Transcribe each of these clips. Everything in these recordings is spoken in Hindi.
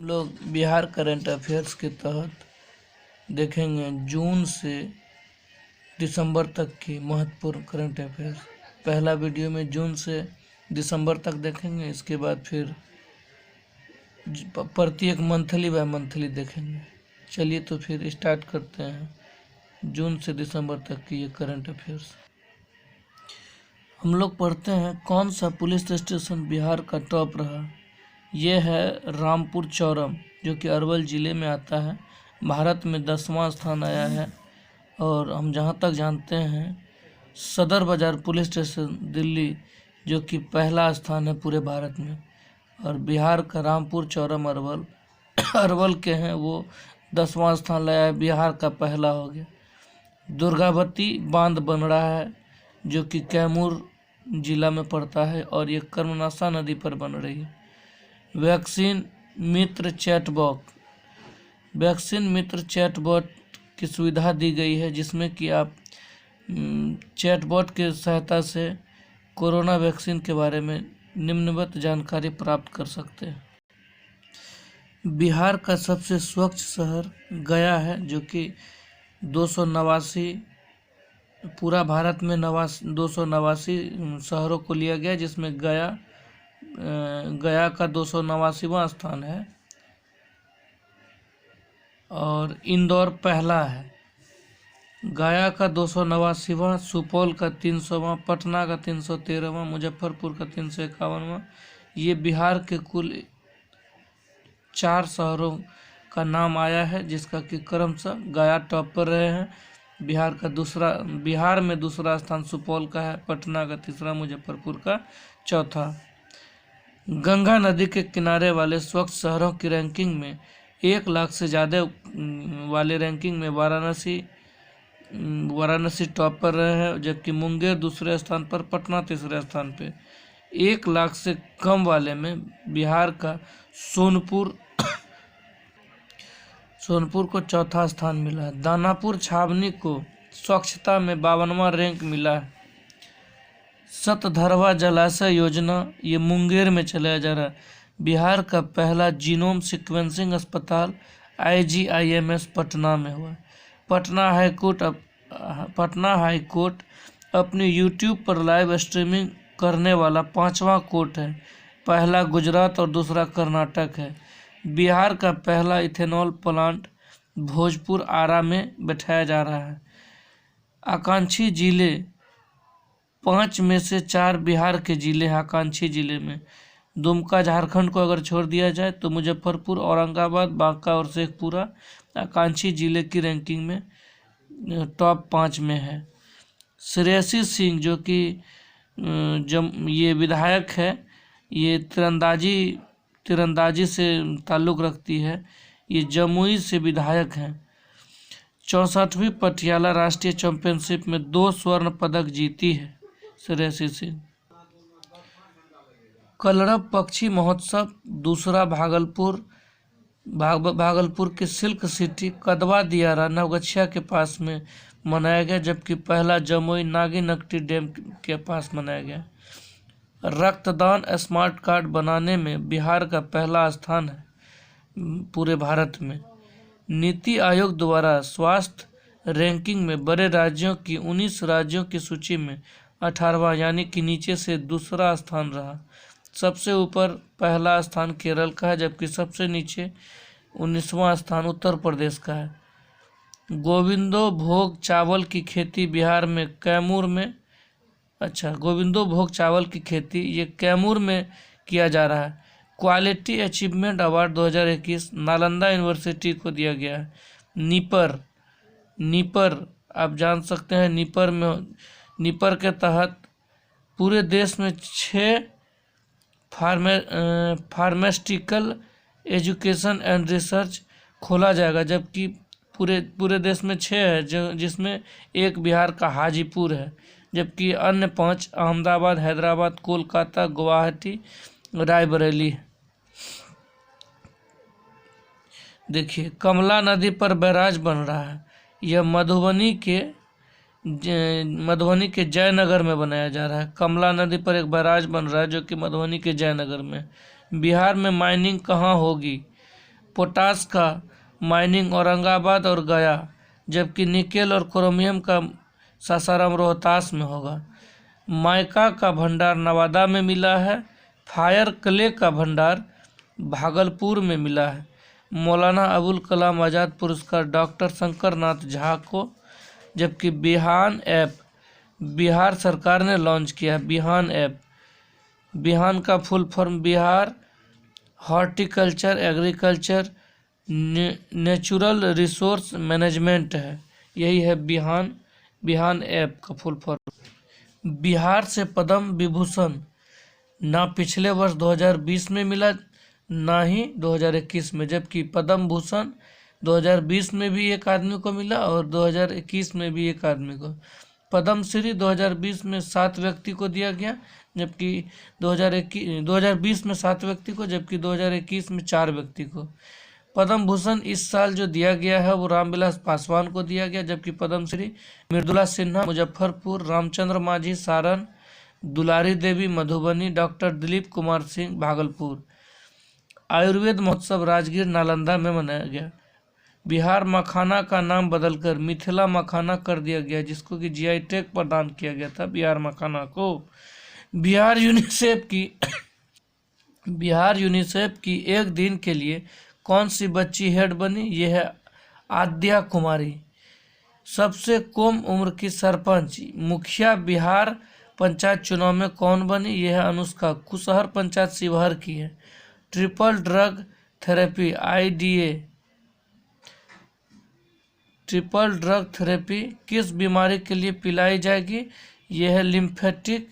लोग बिहार करंट अफेयर्स के तहत देखेंगे जून से दिसंबर तक की महत्वपूर्ण करंट अफेयर्स। पहला वीडियो में जून से दिसंबर तक देखेंगे, इसके बाद फिर प्रत्येक मंथली बाय मंथली देखेंगे। चलिए तो फिर स्टार्ट करते हैं जून से दिसंबर तक की ये करंट अफेयर्स। हम लोग पढ़ते हैं कौन सा पुलिस स्टेशन बिहार का टॉप रहा। ये है रामपुर चौरम, जो कि अरवल ज़िले में आता है। भारत में 10वां स्थान आया है। और हम जहाँ तक जानते हैं सदर बाज़ार पुलिस स्टेशन दिल्ली, जो कि पहला स्थान है पूरे भारत में। और बिहार का रामपुर चौरम अरवल अरवल के हैं, वो 10वां स्थान लाया है, बिहार का पहला हो गया। दुर्गावती बांध बन रहा है, जो कि कैमूर जिला में पड़ता है और ये कर्मनाशा नदी पर बन रही है। वैक्सीन मित्र चैटबॉट की सुविधा दी गई है, जिसमें कि आप चैटबॉट के सहायता से कोरोना वैक्सीन के बारे में निम्नवत जानकारी प्राप्त कर सकते हैं। बिहार का सबसे स्वच्छ शहर गया है, जो कि 289 पूरा भारत में 289 शहरों को लिया गया, जिसमें गया का 289वां स्थान है। और इंदौर पहला है। गया का 289वां, सुपौल का 300वां, पटना का 313वां, मुजफ्फरपुर का 351वां। ये बिहार के कुल 4 शहरों का नाम आया है, जिसका कि क्रमशः गया टॉप पर रहे हैं। बिहार में दूसरा स्थान सुपौल का है, पटना का तीसरा, मुजफ्फरपुर का चौथा। गंगा नदी के किनारे वाले स्वच्छ शहरों की रैंकिंग में 1 लाख से ज़्यादा वाले रैंकिंग में वाराणसी टॉप पर रहे हैं, जबकि मुंगेर दूसरे स्थान पर, पटना तीसरे स्थान पे। 1 लाख से कम वाले में बिहार का सोनपुर को चौथा स्थान मिला है। दानापुर छावनी को स्वच्छता में 52वां रैंक मिला है। सतधरवा जलाशय योजना ये मुंगेर में चलाया जा रहा है। बिहार का पहला जीनोम सीक्वेंसिंग अस्पताल IGIMS पटना में हुआ। पटना हाई कोर्ट अपने YouTube पर लाइव स्ट्रीमिंग करने वाला 5वां कोर्ट है। पहला गुजरात और दूसरा कर्नाटक है। बिहार का पहला इथेनॉल प्लांट भोजपुर आरा में बैठाया जा रहा है। आकांक्षी जिले 5 में से 4 बिहार के जिले हैं। आकांक्षी जिले में दुमका झारखंड को अगर छोड़ दिया जाए तो मुजफ्फरपुर, औरंगाबाद, बांका और शेखपुरा आकांक्षी जिले की रैंकिंग में टॉप 5 में है। श्रेयसी सिंह, जो कि ये विधायक है, ये तीरंदाजी से ताल्लुक़ रखती है। ये जमुई से विधायक हैं। 64वीं पटियाला राष्ट्रीय चैंपियनशिप में 2 स्वर्ण पदक जीती है श्रेयसी सिंह। कलरव पक्षी महोत्सव दूसरा भागलपुर के सिल्क सिटी कदवा दियारा नवगछिया के पास में मनाया गया, जबकि पहला जमुई नागीनक्टी डैम के पास मनाया गया। रक्तदान स्मार्ट कार्ड बनाने में बिहार का पहला स्थान है पूरे भारत में। नीति आयोग द्वारा स्वास्थ्य रैंकिंग में बड़े राज्यों की 19 राज्यों की सूची में 18वां, यानी कि नीचे से दूसरा स्थान रहा। सबसे ऊपर पहला स्थान केरल का है, जबकि सबसे नीचे 19वां स्थान उत्तर प्रदेश का है। गोविंदो भोग चावल की खेती बिहार में गोविंदो भोग चावल की खेती ये कैमूर में किया जा रहा है। Quality achievement award 2021 Nalanda university को दिया गया है। नीपर आप जान सकते हैं, नीपर के तहत पूरे देश में 6 फार्मास्यूटिकल एजुकेशन एंड रिसर्च खोला जाएगा, जबकि पूरे देश में 6 है, जिसमें एक बिहार का हाजीपुर है, जबकि अन्य 5 अहमदाबाद, हैदराबाद, कोलकाता, गुवाहाटी, रायबरेली है। देखिए, कमला नदी पर बैराज बन रहा है। यह मधुबनी के जयनगर में बनाया जा रहा है। कमला नदी पर एक बैराज बन रहा है, जो कि मधुबनी के जयनगर में। बिहार में माइनिंग कहाँ होगी? पोटास का माइनिंग औरंगाबाद और गया, जबकि निकेल और क्रोमियम का सासाराम रोहतास में होगा। माइका का भंडार नवादा में मिला है। फायर क्ले का भंडार भागलपुर में मिला है। मौलाना अबुल कलाम आज़ाद पुरस्कार डॉक्टर शंकर नाथ झा को, जबकि बिहान ऐप बिहार सरकार ने लॉन्च किया है। बिहान ऐप, बिहान का full form Bihar horticulture agriculture natural resource management है। यही है बिहान ऐप का फुल फॉर्म। बिहार से पद्म विभूषण ना पिछले वर्ष 2020 में मिला, ना ही 2021 में, जबकि पद्म भूषण 2020 में भी एक आदमी को मिला और 2021 में भी एक आदमी को। पद्म श्री 2020 में 7 व्यक्ति को दिया गया, जबकि 2020 में 7 व्यक्ति को, जबकि 2021 में 4 व्यक्ति को। पद्म भूषण इस साल जो दिया गया है वो रामविलास पासवान को दिया गया, जबकि पद्म श्री मृदुला सिन्हा मुजफ्फरपुर, रामचंद्र माझी सारण, दुलारी देवी मधुबनी, डॉक्टर दिलीप कुमार सिंह भागलपुर। आयुर्वेद महोत्सव राजगीर नालंदा में मनाया गया। बिहार मखाना का नाम बदलकर मिथिला मखाना कर दिया गया, जिसको कि जीआई टैग प्रदान किया गया था बिहार मखाना को। बिहार यूनिसेफ की एक दिन के लिए कौन सी बच्ची हेड बनी? ये है आद्या कुमारी। सबसे कम उम्र की सरपंच मुखिया बिहार पंचायत चुनाव में कौन बनी? यह है अनुष्का। कुशहर पंचायत शिवहर की है। Triple drug therapy IDA triple drug therapy किस बीमारी के लिए पिलाई जाएगी? यह है लिम्फेटिक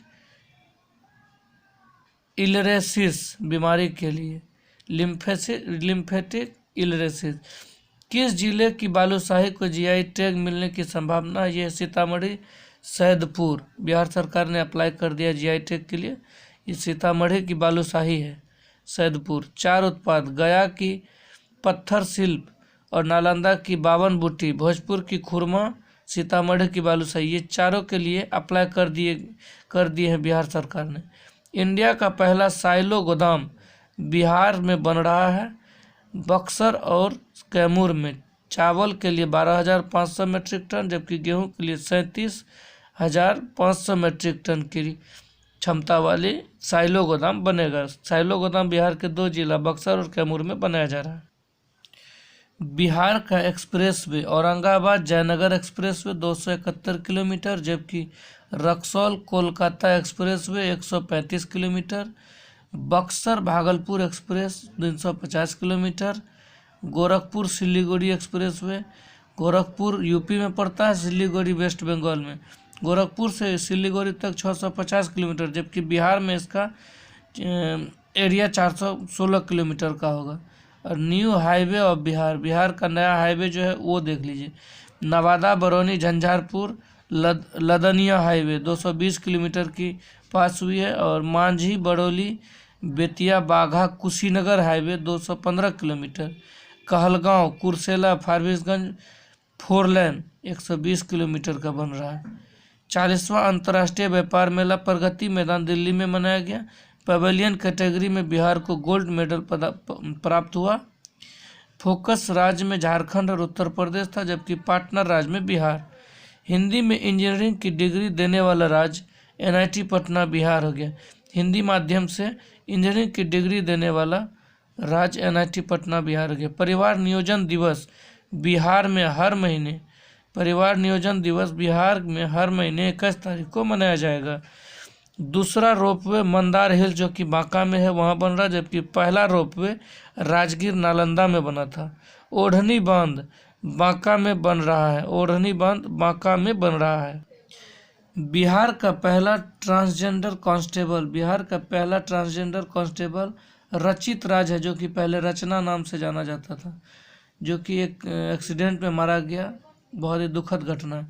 इलरेसिस बीमारी के लिए। लिम्फेटिक इलरेसिस। किस जिले की बालूशाही को जीआई टैग मिलने की संभावना? यह सीतामढ़ी सैदपुर। बिहार सरकार ने अप्लाई कर दिया जीआई टैग के लिए। ये सीतामढ़ी की बालूशाही है सैदपुर। 4 उत्पाद गया की पत्थर शिल्प और नालंदा की 52 बूटी, भोजपुर की खुरमा, सीतामढ़ी की बालूशाही, ये चारों के लिए अप्लाई कर दिए हैं बिहार सरकार ने। इंडिया का पहला साइलो गोदाम बिहार में बन रहा है। बक्सर और कैमूर में चावल के लिए 12,500 मीट्रिक टन, जबकि गेहूं के लिए 37,500 मीट्रिक टन की क्षमता वाली साइलो गोदाम बनेगा। साइलो गोदाम बिहार के 2 जिला बक्सर और कैमूर में बनाया जा रहा है। बिहार का expressway Aurangabad Jaynagar expressway 271 kilometre, जबकि Raxaul Kolkata expressway 135 kilometre. Buxar Bhagalpur express 350 kilometre. Gorakhpur Siliguri expressway, Gorakhpur UP में पड़ता है, सिलीगुड़ी वेस्ट बंगाल में। गोरखपुर से सिलीगुड़ी तक 650 किलोमीटर, जबकि बिहार में इसका एरिया 416 किलोमीटर का होगा। और न्यू हाईवे ऑफ बिहार का नया हाईवे जो है वो देख लीजिए। नवादा बरौनी झंझारपुर लदनिया हाईवे 220 किलोमीटर की पास हुई है। और मांझी बड़ौली बेतिया बाघा कुशीनगर हाईवे 215 किलोमीटर। कहलगांव कुर्सेला फारबिसगंज 4 लेन 120 किलोमीटर का बन रहा है। 40वां अंतर्राष्ट्रीय व्यापार मेला प्रगति मैदान दिल्ली में मनाया गया। पवेलियन कैटेगरी में बिहार को गोल्ड मेडल प्राप्त हुआ। फोकस राज्य में झारखंड और उत्तर प्रदेश था, जबकि पार्टनर राज्य में बिहार। हिंदी में इंजीनियरिंग की डिग्री देने वाला राज्य NIT पटना बिहार हो गया। हिंदी माध्यम से इंजीनियरिंग की डिग्री देने वाला राज्य NIT पटना बिहार हो गया। परिवार नियोजन दिवस बिहार में हर महीने 21 तारीख को मनाया जाएगा। दूसरा रोपवे मंदार हिल जो कि बांका में है वहाँ बन रहा, जबकि पहला रोपवे राजगीर नालंदा में बना था। ओढ़नी बांध बांका में बन रहा है। ओढ़नी बांध बांका में बन रहा है। बिहार का पहला ट्रांसजेंडर कांस्टेबल रचित राज है, जो कि पहले रचना नाम से जाना जाता था, जो कि एक एक्सीडेंट में मारा गया। बहुत ही दुखद घटना।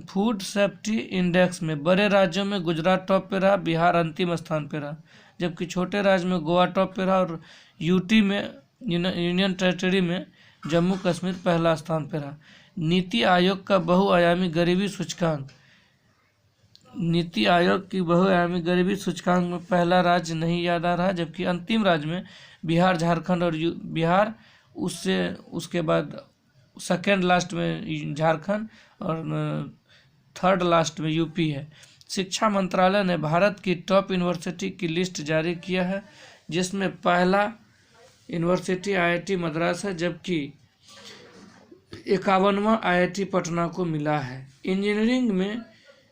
फूड सेफ्टी इंडेक्स में बड़े राज्यों में गुजरात टॉप पे रहा, बिहार अंतिम स्थान पे रहा, जबकि छोटे राज्य में गोवा टॉप पे रहा और यूटी में यूनियन टेरिटरी में जम्मू कश्मीर पहला स्थान पे रहा। नीति आयोग का बहुआयामी गरीबी सूचकांक में पहला राज्य नहीं याद आ रहा, जबकि अंतिम राज्य में बिहार, झारखंड और बिहार, उसके बाद सेकेंड लास्ट में झारखंड और थर्ड लास्ट में यूपी है। शिक्षा मंत्रालय ने भारत की टॉप यूनिवर्सिटी की लिस्ट जारी किया है, जिसमें पहला यूनिवर्सिटी IIT मद्रास है, जबकि 51वां IIT पटना को मिला है। इंजीनियरिंग में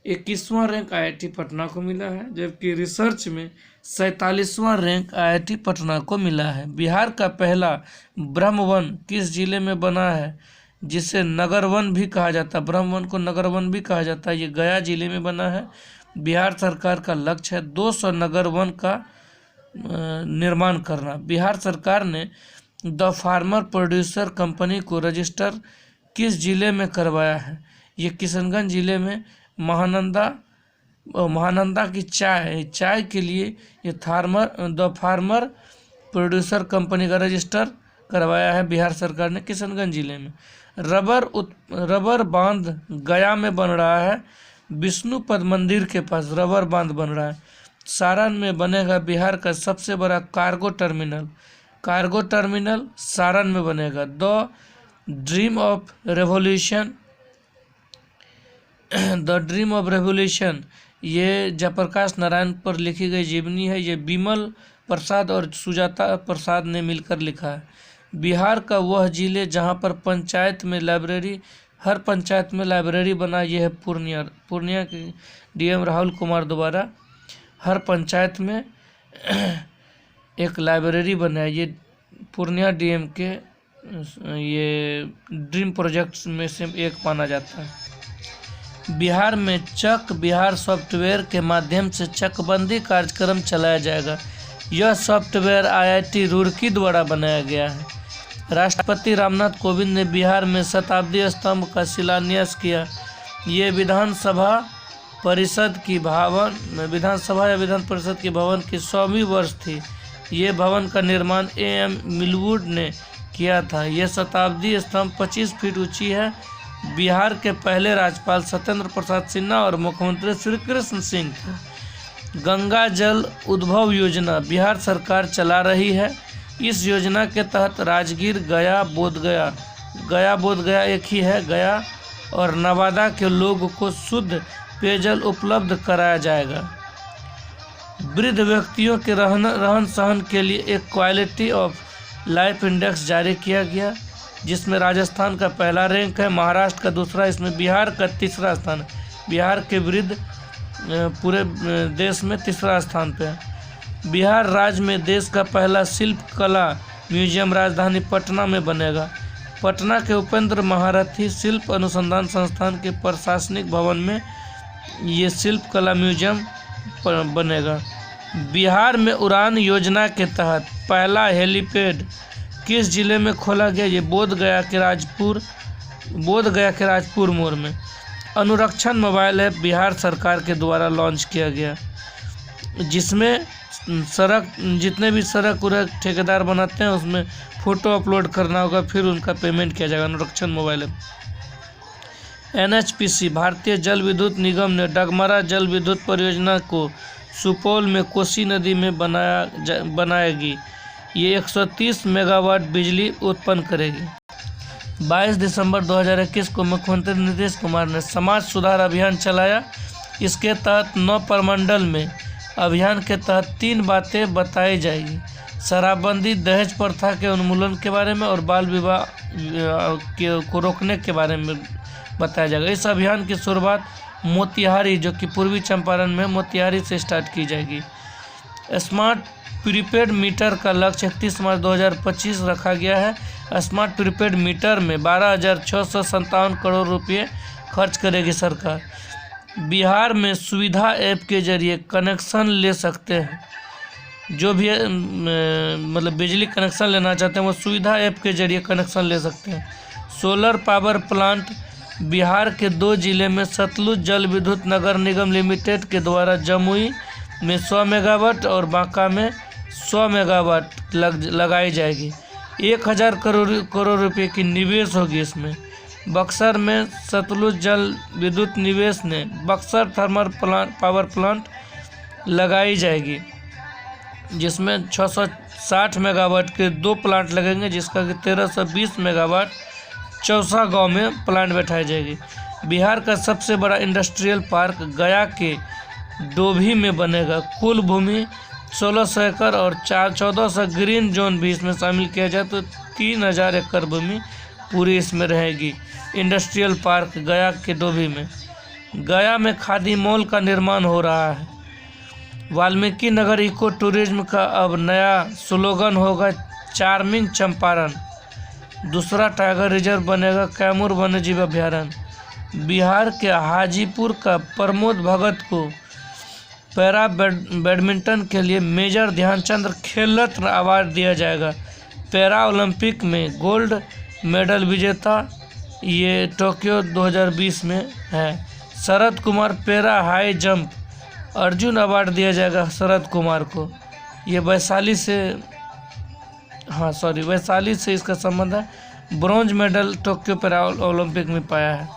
21वां रैंक IIT पटना को मिला है, जबकि रिसर्च में 47वां रैंक IIT पटना को मिला है। बिहार का पहला ब्रह्म वन किस जिले में बना है, जिसे नगर वन भी कहा जाता है? ब्रह्म वन को नगर वन भी कहा जाता है। ये गया जिले में बना है। बिहार सरकार का लक्ष्य है 200 नगर वन का निर्माण करना। बिहार सरकार ने द फार्मर प्रोड्यूसर कंपनी को रजिस्टर किस जिले में करवाया है? ये किशनगंज जिले में महानंदा की चाय के लिए ये द फार्मर प्रोड्यूसर कंपनी का रजिस्टर करवाया है बिहार सरकार ने किशनगंज जिले में। रबर बांध गया में बन रहा है। विष्णुपद मंदिर के पास रबर बांध बन रहा है। सारण में बनेगा बिहार का सबसे बड़ा कार्गो टर्मिनल सारण में बनेगा। द ड्रीम ऑफ रेवोल्यूशन ये जयप्रकाश नारायण पर लिखी गई जीवनी है। ये बिमल प्रसाद और सुजाता प्रसाद ने मिलकर लिखा है। बिहार का वह जिले जहां पर हर पंचायत में लाइब्रेरी बना, यह है पूर्णिया के DM राहुल कुमार द्वारा हर पंचायत में एक लाइब्रेरी बना है। ये पूर्णिया DM के ये ड्रीम प्रोजेक्ट्स में से एक माना जाता है। बिहार में चक बिहार सॉफ्टवेयर के माध्यम से चकबंदी कार्यक्रम चलाया जाएगा। यह सॉफ्टवेयर IIT रुड़की द्वारा बनाया गया है। राष्ट्रपति रामनाथ कोविंद ने बिहार में शताब्दी स्तंभ का शिलान्यास किया। ये विधान परिषद या विधान परिषद के भवन की 100वीं वर्ष थी। ये भवन का निर्माण AM मिलवुड ने किया था। यह शताब्दी स्तंभ 25 फीट ऊंची है। बिहार के पहले राज्यपाल सत्येंद्र प्रसाद सिन्हा और मुख्यमंत्री श्री कृष्ण सिंह थे। गंगा जल उद्भव योजना बिहार सरकार चला रही है। इस योजना के तहत राजगीर, गया बोधगया एक ही है, गया और नवादा के लोगों को शुद्ध पेयजल उपलब्ध कराया जाएगा। वृद्ध व्यक्तियों के रहन सहन के लिए एक क्वालिटी ऑफ लाइफ इंडेक्स जारी किया गया, जिसमें राजस्थान का पहला रैंक है, महाराष्ट्र का दूसरा, इसमें बिहार का तीसरा स्थान है। बिहार के वृद्ध पूरे देश में तीसरा स्थान पे है। बिहार राज्य में देश का पहला शिल्प कला म्यूजियम राजधानी पटना में बनेगा। पटना के उपेंद्र महारथी शिल्प अनुसंधान संस्थान के प्रशासनिक भवन में ये शिल्प कला म्यूजियम बनेगा। बिहार में उड़ान योजना के तहत पहला हेलीपैड किस जिले में खोला गया? ये बोधगया के राजपुर मोड़ में। अनुरक्षण मोबाइल ऐप बिहार सरकार के द्वारा लॉन्च किया गया, जिसमें जितने भी सड़क ठेकेदार बनाते हैं उसमें फ़ोटो अपलोड करना होगा, फिर उनका पेमेंट किया जाएगा। अनुरक्षण मोबाइल ऐप। NHPC भारतीय जल विद्युत निगम ने डगमरा जल विद्युत परियोजना को सुपौल में कोसी नदी में बनाएगी। ये 130 मेगावाट बिजली उत्पन्न करेगी। 22 दिसंबर 2021 को मुख्यमंत्री नीतीश कुमार ने समाज सुधार अभियान चलाया। इसके तहत 9 प्रमंडल में अभियान के तहत 3 बातें बताई जाएगी। शराबबंदी, दहेज प्रथा के उन्मूलन के बारे में और बाल विवाह को रोकने के बारे में बताया जाएगा। इस अभियान की शुरुआत मोतिहारी, जो कि पूर्वी चंपारण में मोतिहारी से स्टार्ट की जाएगी। स्मार्ट प्रीपेड मीटर का लक्ष्य 31 मार्च 2025 रखा गया है। स्मार्ट प्रीपेड मीटर में 12,657 करोड़ रुपये खर्च करेगी सरकार। बिहार में सुविधा ऐप के जरिए कनेक्शन ले सकते हैं। जो भी मतलब बिजली कनेक्शन लेना चाहते हैं वो सुविधा ऐप के जरिए कनेक्शन ले सकते हैं। सोलर पावर प्लांट बिहार के 2 जिले में सतलुज जल विद्युत नगर निगम लिमिटेड के द्वारा जमुई में 100 मेगावाट और बांका में 100 मेगावाट लगाई जाएगी। 1000 करोड़ रुपये की निवेश होगी इसमें। बक्सर में सतलुज जल विद्युत निवेश ने बक्सर थर्मल पावर प्लांट लगाई जाएगी। जिसमें 660 मेगावाट के 2 प्लांट लगेंगे, जिसका कि 1320 मेगावाट 64 गांव में प्लांट बैठाई जाएगी। बिहार का सबसे बड़ा इंडस्ट्रियल पार्क गया के डोभी में बनेगा। कुल भूमि 1600 एकड़ और 1400 ग्रीन जोन भी इसमें शामिल किया जाए तो 3000 एकड़ भूमि पूरी इसमें रहेगी। इंडस्ट्रियल पार्क गया के डोभी में। गया में खादी मॉल का निर्माण हो रहा है। वाल्मीकि नगर इको टूरिज्म का अब नया स्लोगन होगा चार्मिंग चंपारण। दूसरा टाइगर रिजर्व बनेगा कैमूर वन्यजीव अभ्यारण्य। बिहार के हाजीपुर का प्रमोद भगत को पैरा बैडमिंटन के लिए मेजर ध्यानचंद खेल रत्न अवार्ड दिया जाएगा। पैरा ओलंपिक में गोल्ड मेडल विजेता ये टोक्यो 2020 में है। Sharad Kumar para high jump Arjuna award दिया जाएगा शरद कुमार को। ये वैशाली से वैशाली से इसका संबंध है। Bronze medal Tokyo para Olympic में पाया है।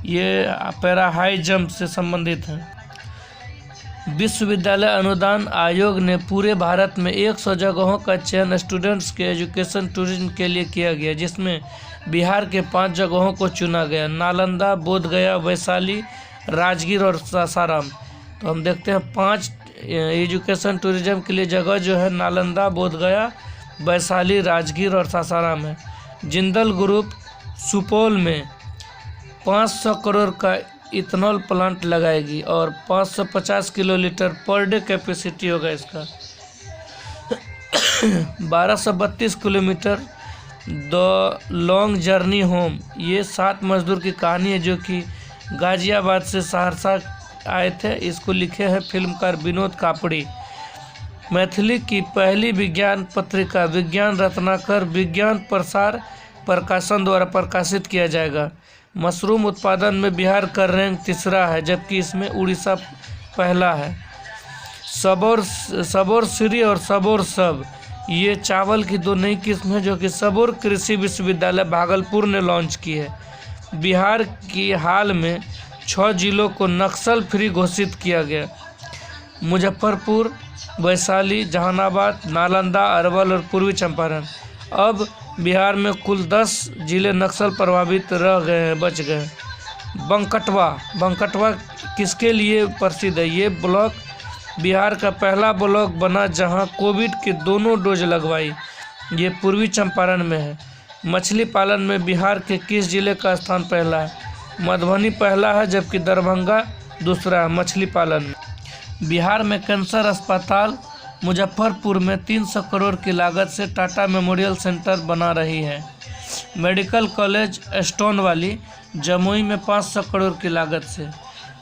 ये पैरा हाई जंप से संबंधित है। विश्वविद्यालय अनुदान आयोग ने पूरे भारत में 100 जगहों का चयन स्टूडेंट्स के एजुकेशन टूरिज्म के लिए किया गया, जिसमें बिहार के 5 जगहों को चुना गया। नालंदा, बोधगया, वैशाली, राजगीर और सासाराम। तो हम देखते हैं 5 एजुकेशन टूरिज्म के लिए जगह जो है नालंदा, बोधगया, वैशाली, राजगीर और सासाराम है। जिंदल ग्रुप सुपौल में 500 करोड़ का इथेनॉल प्लांट लगाएगी और 550 किलोलीटर पर डे कैपेसिटी होगा इसका। 1232 kilometre the long journey home. ये 7 मजदूर की कहानी है जो कि गाजियाबाद से सहरसा आए थे। इसको लिखे हैं फिल्मकार विनोद कापड़ी। मैथिली की पहली विज्ञान पत्रिका विज्ञान रत्नाकर विज्ञान प्रसार प्रकाशन द्वारा प्रकाशित किया जाएगा। मशरूम उत्पादन में बिहार का रैंक 3रा है, जबकि इसमें उड़ीसा पहला है। सबौर श्री और सबौर सब ये चावल की 2 नई किस्म है जो कि सबौर कृषि विश्वविद्यालय भागलपुर ने लॉन्च की है। बिहार की हाल में 6 जिलों को नक्सल फ्री घोषित किया गया। मुजफ्फरपुर, वैशाली, जहानाबाद, नालंदा, अरवल और पूर्वी चंपारण। अब बिहार में कुल 10 जिले नक्सल प्रभावित रह गए हैं, बच गए। बंकटवा किसके लिए प्रसिद्ध है? ये ब्लॉक बिहार का पहला ब्लॉक बना जहां कोविड के दोनों डोज लगवाई। ये पूर्वी चंपारण में है। मछली पालन में बिहार के किस जिले का स्थान पहला है? मधुबनी पहला है, जबकि दरभंगा दूसरा है मछली पालन में। बिहार में कैंसर अस्पताल मुजफ्फरपुर में 300 करोड़ की लागत से टाटा मेमोरियल सेंटर बना रही है। मेडिकल कॉलेज स्टोनवाली जमुई में 500 करोड़ की लागत से।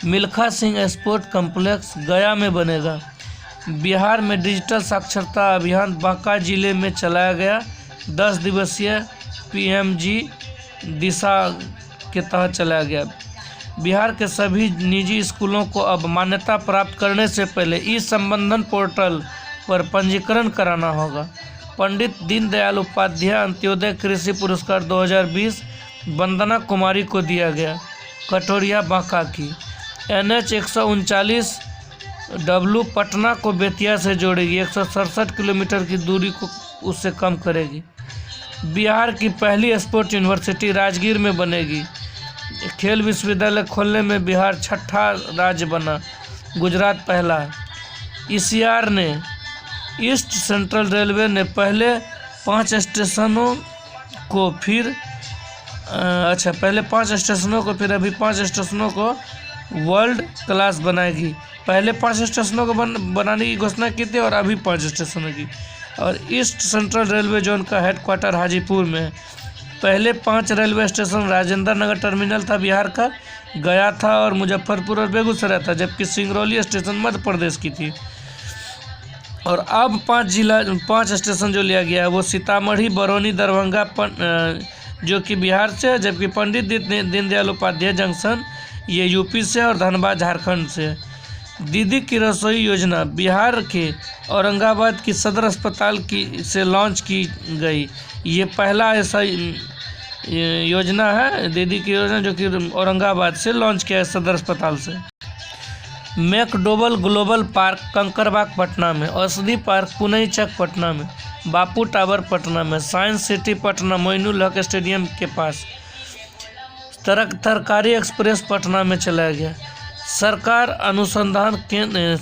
मिल्खा सिंह स्पोर्ट कम्प्लेक्स गया में बनेगा। बिहार में डिजिटल साक्षरता अभियान बांका जिले में चलाया गया। 10 दिवसीय PMG दिशा के तहत चलाया गया। बिहार के सभी निजी स्कूलों को अब मान्यता प्राप्त करने से पहले ई-संबंधन पोर्टल पर पंजीकरण कराना होगा। पंडित दीनदयाल उपाध्याय अंत्योदय कृषि पुरस्कार 2020 वंदना कुमारी को दिया गया। कटोरिया बांका की। NH 139 W पटना को बेतिया से जोड़ेगी। 167 किलोमीटर की दूरी को उससे कम करेगी। बिहार की पहली स्पोर्ट्स यूनिवर्सिटी राजगीर में बनेगी। खेल विश्वविद्यालय खोलने में बिहार 6ठा राज्य बना, गुजरात पहला। ECR ने ईस्ट सेंट्रल रेलवे ने पहले 5 स्टेशनों को फिर पहले 5 स्टेशनों को फिर अभी 5 स्टेशनों को वर्ल्ड क्लास बनाएगी। पहले 5 स्टेशनों को बनाने की घोषणा की थी और अभी 5 स्टेशनों की। और ईस्ट सेंट्रल रेलवे जोन का हेडक्वार्टर हाजीपुर में है। पहले 5 railway station Rajendra Nagar terminal था बिहार का, गया था और मुजफ्फरपुर और बेगूसराय था, जबकि सिंगरौली स्टेशन मध्य प्रदेश की थी। और अब 5 स्टेशन जो लिया गया है वो सीतामढ़ी, बरौनी, दरभंगा जो कि बिहार से है, जबकि पंडित दीनदयाल उपाध्याय जंक्शन ये यूपी से और धनबाद झारखंड से। दीदी की रसोई योजना बिहार के औरंगाबाद की सदर अस्पताल से लॉन्च की गई। ये पहला ऐसा योजना है दीदी की योजना जो कि औरंगाबाद से लॉन्च किया है सदर अस्पताल से। McDowell global park Kankarbagh Patna में, औषधि पार्क पुनईचक पटना में, बापू टावर पटना में, science city Patna Moinul Haq stadium के पास, तरकारी एक्सप्रेस पटना में चला गया। सरकार अनुसंधान केंद्र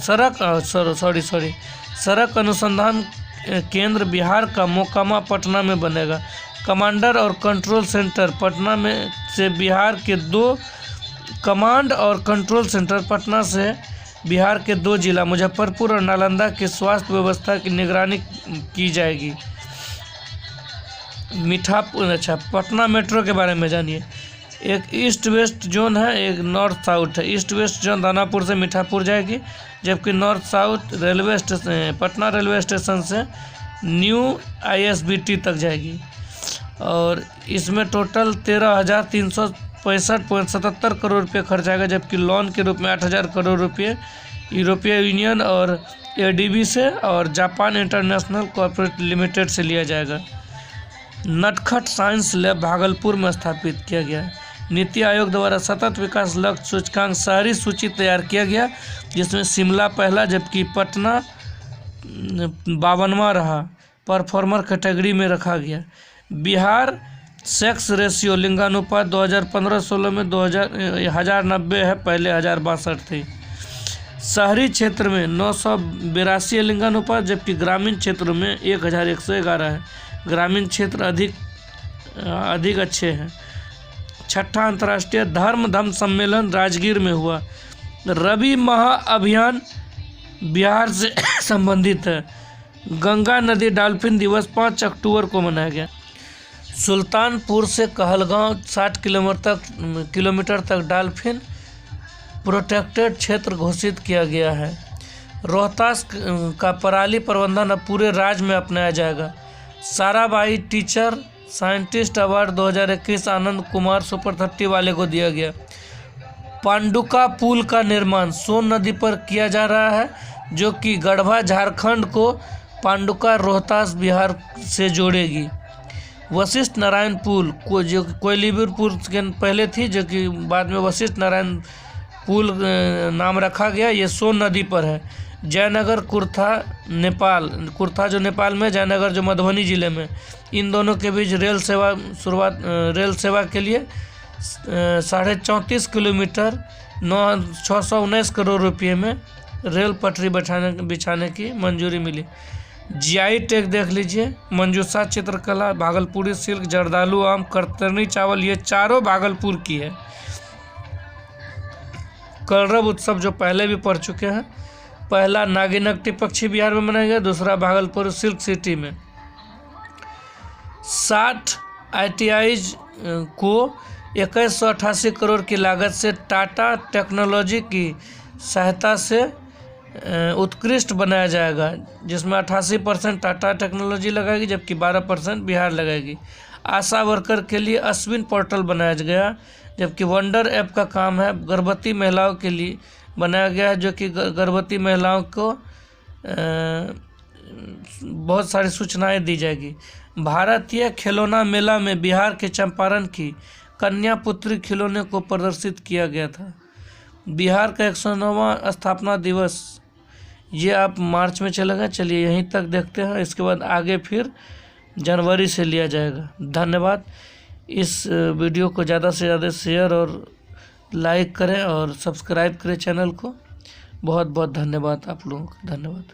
सड़क अनुसंधान केंद्र बिहार का मोकामा पटना में बनेगा। कमांडर और कंट्रोल सेंटर पटना में से बिहार के 2 कमांड और कंट्रोल सेंटर पटना से बिहार के 2 जिला मुजफ्फरपुर और नालंदा की स्वास्थ्य व्यवस्था की निगरानी की जाएगी। पटना मेट्रो के बारे में जानिए। एक ईस्ट वेस्ट जोन है, एक नॉर्थ साउथ है। ईस्ट वेस्ट जोन दानापुर से मीठापुर जाएगी, जबकि north south railway station Patna railway station से न्यू ISBT तक जाएगी। और इसमें टोटल 13,365.77 करोड़ रुपये खर्च आएगा, जबकि लोन के रूप में 8,000 करोड़ रुपये यूरोपीय यूनियन और ADB से और जापान इंटरनेशनल कॉर्पोरेट लिमिटेड से लिया जाएगा। नटखट साइंस लैब भागलपुर में स्थापित किया गया है। नीति आयोग द्वारा सतत विकास लक्ष्य सूचकांक शहरी सूची तैयार किया गया, जिसमें शिमला पहला जबकि पटना 52वां रहा। परफॉर्मर कैटेगरी में रखा गया। बिहार सेक्स रेशियो लिंगानुपात 2015-16 में 1090 है, पहले 1062 थी। शहरी क्षेत्र में 982 लिंगानुपात, जबकि ग्रामीण क्षेत्र में 1111 है। ग्रामीण क्षेत्र अधिक अच्छे हैं। छठा अंतर्राष्ट्रीय धर्म सम्मेलन राजगीर में हुआ। रबी महाअभियान बिहार से संबंधित है। गंगा नदी डॉल्फिन दिवस 5 अक्टूबर को मनाया गया। सुल्तानपुर से कहलगांव 60 किलोमीटर तक डॉल्फिन प्रोटेक्टेड क्षेत्र घोषित किया गया है। रोहतास का पराली प्रबंधन अब पूरे राज्य में अपनाया जाएगा। Sarabhai teacher scientist award 2021 Anand Kumar super 30 वाले को दिया गया। पांडुका पुल का निर्माण सोन नदी पर किया जा रहा है, जो कि गढ़वा झारखंड को पांडुका रोहतास बिहार से जोड़ेगी। वशिष्ठ नारायण पुल को जो कोयलीपुर पुल के पहले थी, जो कि बाद में वशिष्ठ नारायण पुल नाम रखा गया। ये सोन नदी पर है। जयनगर कुर्था नेपाल, कुर्था जो नेपाल में, जयनगर जो मधुबनी जिले में, इन दोनों के बीच रेल सेवा के लिए 34.5 किलोमीटर 619 करोड़ रुपये में रेल पटरी बिछाने की मंजूरी मिली। GI टैग देख लीजिए। मंजूषा चित्रकला, भागलपुरी सिल्क, जर्दालू आम, कतरनी चावल, ये चारों भागलपुर की है। कलरव उत्सव जो पहले भी पढ़ चुके हैं। पहला नागिनकटी पक्षी बिहार में मनाया गया, दूसरा भागलपुर सिल्क सिटी में। 60 ITIs को 2188 करोड़ की लागत से टाटा टेक्नोलॉजी की सहायता से उत्कृष्ट बनाया जाएगा, जिसमें 88% टाटा टेक्नोलॉजी लगाएगी, जबकि 12% बिहार लगाएगी। आशा वर्कर के लिए अश्विन पोर्टल बनाया गया, जबकि वंडर ऐप का काम है गर्भवती महिलाओं के लिए बनाया गया है, जो कि गर्भवती महिलाओं को बहुत सारी सूचनाएं दी जाएगी। भारतीय खिलौना मेला में बिहार के चंपारण की कन्या पुत्री खिलौने को प्रदर्शित किया गया था। बिहार का 109वां स्थापना दिवस, ये आप मार्च में चलेगा। चलिए यहीं तक देखते हैं, इसके बाद आगे फिर जनवरी से लिया जाएगा। धन्यवाद। इस वीडियो को ज़्यादा से ज़्यादा शेयर और लाइक करें और सब्सक्राइब करें चैनल को। बहुत बहुत धन्यवाद आप लोगों को। धन्यवाद।